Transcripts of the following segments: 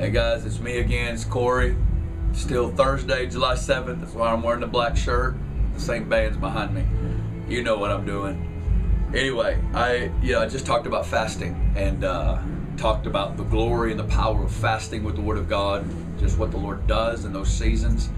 Hey guys, it's me again, it's Corey. Still Thursday, July 7th. That's why I'm wearing the black shirt. The same band's behind me. You know what I'm doing. Anyway, I just talked about fasting and talked about the glory and the power of fasting with the Word of God, just what the Lord does in those seasons.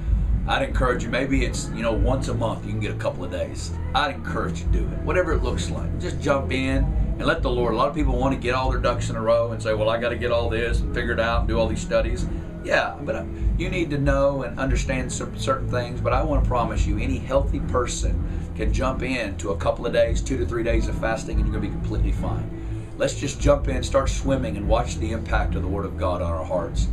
I'd encourage you, maybe it's, once a month you can get a couple of days. I'd encourage you to do it, whatever it looks like. Just jump in and let the Lord. A lot of people want to get all their ducks in a row and say, well, I got to get all this and figure it out and do all these studies. Yeah, but you need to know and understand certain things. But I want to promise you, any healthy person can jump in to a couple of days, 2 to 3 days of fasting, and you're going to be completely fine. Let's just jump in, start swimming, and watch the impact of the Word of God on our hearts.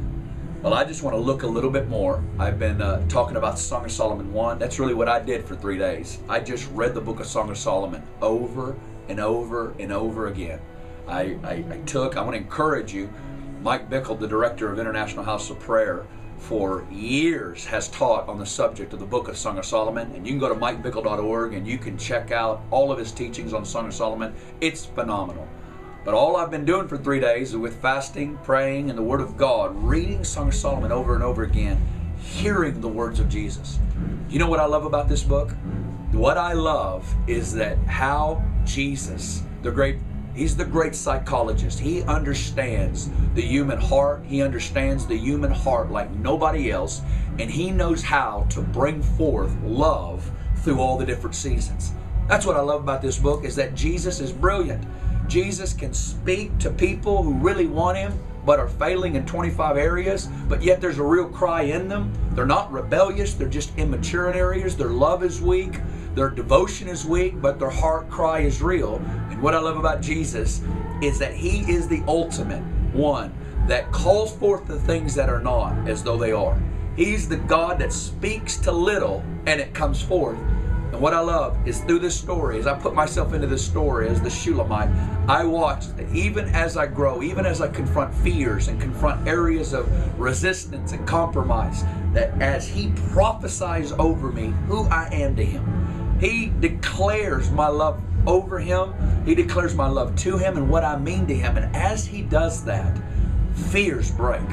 Well, I just want to look a little bit more. I've been talking about Song of Solomon 1. That's really what I did for 3 days. I just read the book of Song of Solomon over and over and over again. I want to encourage you. Mike Bickle, the director of International House of Prayer, for years has taught on the subject of the book of Song of Solomon. And you can go to mikebickle.org and you can check out all of his teachings on Song of Solomon. It's phenomenal. But all I've been doing for 3 days is with fasting, praying, and the Word of God, reading Song of Solomon over and over again, hearing the words of Jesus. You know what I love about this book? What I love is that how Jesus, he's the great psychologist. He understands the human heart. He understands the human heart like nobody else. And he knows how to bring forth love through all the different seasons. That's what I love about this book, is that Jesus is brilliant. Jesus can speak to people who really want him but are failing in 25 areas, but yet there's a real cry in them. They're not rebellious, they're just immature in areas. Their love is weak, their devotion is weak, but their heart cry is real. And what I love about Jesus is that he is the ultimate one that calls forth the things that are not as though they are. He's the God that speaks to little and it comes forth. And what I love is through this story, as I put myself into this story as the Shulamite, I watch that even as I grow, even as I confront fears and confront areas of resistance and compromise, that as he prophesies over me who I am to him, he declares my love over him, he declares my love to him and what I mean to him. And as he does that, fears break,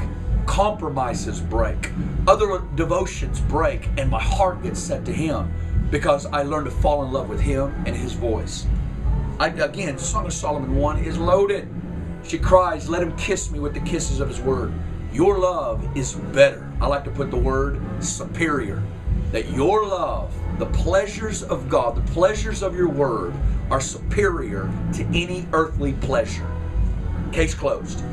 compromises break, other devotions break, and my heart gets set to him. Because I learned to fall in love with him and his voice. Again, Song of Solomon 1 is loaded. She cries, let him kiss me with the kisses of his word. Your love is better. I like to put the word superior. That your love, the pleasures of God, the pleasures of your word are superior to any earthly pleasure. Case closed.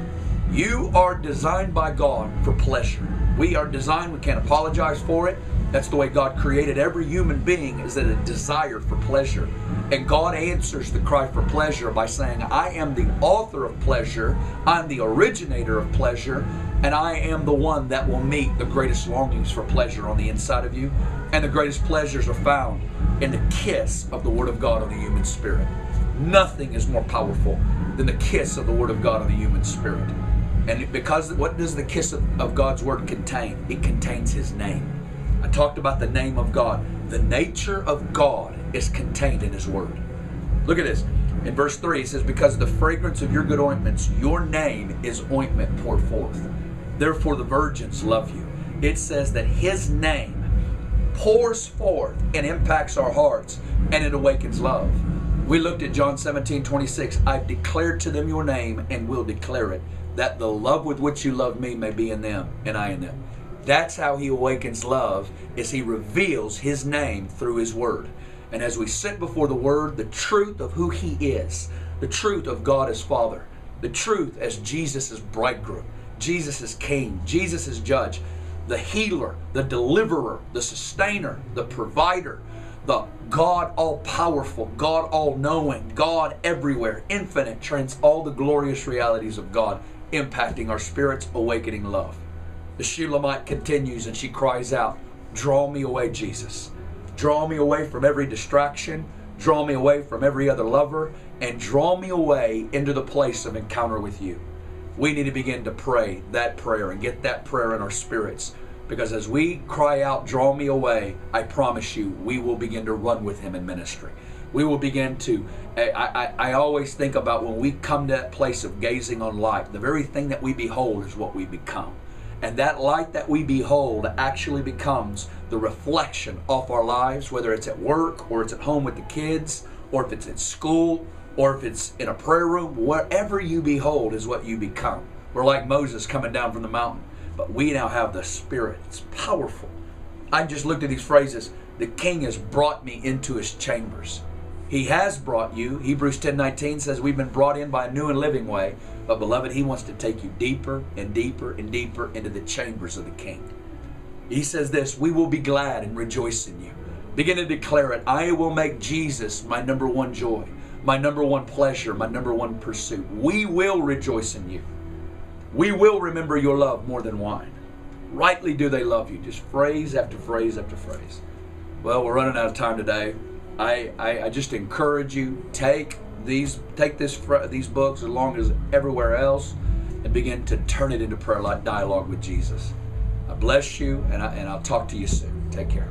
You are designed by God for pleasure. We are designed, we can't apologize for it. That's the way God created every human being, is that a desire for pleasure. And God answers the cry for pleasure by saying, I am the author of pleasure, I'm the originator of pleasure, and I am the one that will meet the greatest longings for pleasure on the inside of you. And the greatest pleasures are found in the kiss of the Word of God on the human spirit. Nothing is more powerful than the kiss of the Word of God on the human spirit. And because what does the kiss of God's Word contain? It contains His name. I talked about the name of God. The nature of God is contained in His Word. Look at this. In verse 3, it says, because of the fragrance of your good ointments, your name is ointment poured forth. Therefore the virgins love you. It says that His name pours forth and impacts our hearts, and it awakens love. We looked at John 17:26. I've declared to them your name and will declare it, that the love with which you love me may be in them and I in them. That's how He awakens love, is He reveals His name through His Word. And as we sit before the Word, the truth of who He is, the truth of God as Father, the truth as Jesus as bridegroom, Jesus as King, Jesus as judge, the healer, the deliverer, the sustainer, the provider, the God all-powerful, God all-knowing, God everywhere, infinite, all the glorious realities of God impacting our spirits, awakening love. The Shulamite continues and she cries out, draw me away, Jesus. Draw me away from every distraction. Draw me away from every other lover. And draw me away into the place of encounter with you. We need to begin to pray that prayer and get that prayer in our spirits. Because as we cry out, draw me away, I promise you, we will begin to run with Him in ministry. We will begin to, I always think about when we come to that place of gazing on light, the very thing that we behold is what we become. And that light that we behold actually becomes the reflection of our lives, whether it's at work or it's at home with the kids, or if it's at school, or if it's in a prayer room. Whatever you behold is what you become. We're like Moses coming down from the mountain, but we now have the Spirit. It's powerful. I just looked at these phrases. The King has brought me into his chambers. He has brought you. Hebrews 10:19 says we've been brought in by a new and living way. But beloved, he wants to take you deeper and deeper and deeper into the chambers of the King. He says this, we will be glad and rejoice in you. Begin to declare it. I will make Jesus my number one joy, my number one pleasure, my number one pursuit. We will rejoice in you. We will remember your love more than wine. Rightly do they love you. Just phrase after phrase after phrase. Well, we're running out of time today. I just encourage you, take these books along as everywhere else and begin to turn it into prayer like dialogue with Jesus. I bless you, and I'll talk to you soon. Take care.